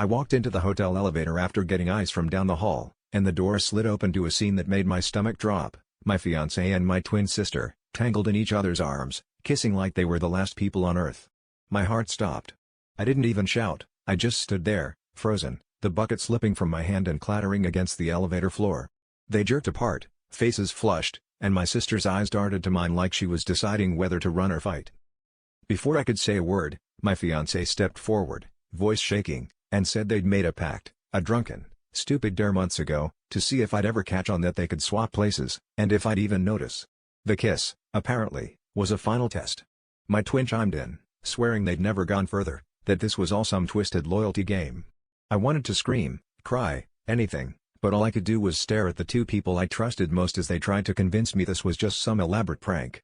I walked into the hotel elevator after getting ice from down the hall, and the door slid open to a scene that made my stomach drop. My fiancée and my twin sister, tangled in each other's arms, kissing like they were the last people on earth. My heart stopped. I didn't even shout, I just stood there, frozen, the bucket slipping from my hand and clattering against the elevator floor. They jerked apart, faces flushed, and my sister's eyes darted to mine like she was deciding whether to run or fight. Before I could say a word, my fiancé stepped forward, voice shaking, and said they'd made a pact, a drunken, stupid dare months ago, to see if I'd ever catch on that they could swap places, and if I'd even notice. The kiss, apparently, was a final test. My twin chimed in, swearing they'd never gone further, that this was all some twisted loyalty game. I wanted to scream, cry, anything, but all I could do was stare at the two people I trusted most as they tried to convince me this was just some elaborate prank.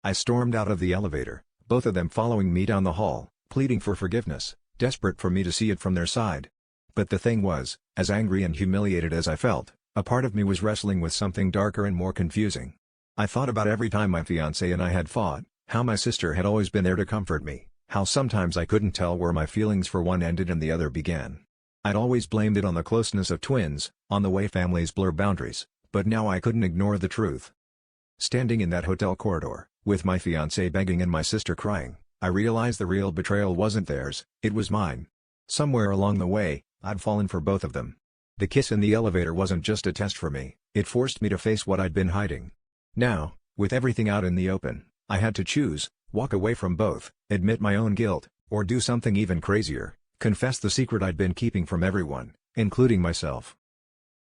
I stormed out of the elevator, both of them following me down the hall, pleading for forgiveness, desperate for me to see it from their side. But the thing was, as angry and humiliated as I felt, a part of me was wrestling with something darker and more confusing. I thought about every time my fiancé and I had fought, how my sister had always been there to comfort me, how sometimes I couldn't tell where my feelings for one ended and the other began. I'd always blamed it on the closeness of twins, on the way families blur boundaries, but now I couldn't ignore the truth. Standing in that hotel corridor, with my fiancé begging and my sister crying, I realized the real betrayal wasn't theirs, it was mine. Somewhere along the way, I'd fallen for both of them. The kiss in the elevator wasn't just a test for me, it forced me to face what I'd been hiding. Now, with everything out in the open, I had to choose, walk away from both, admit my own guilt, or do something even crazier, confess the secret I'd been keeping from everyone, including myself.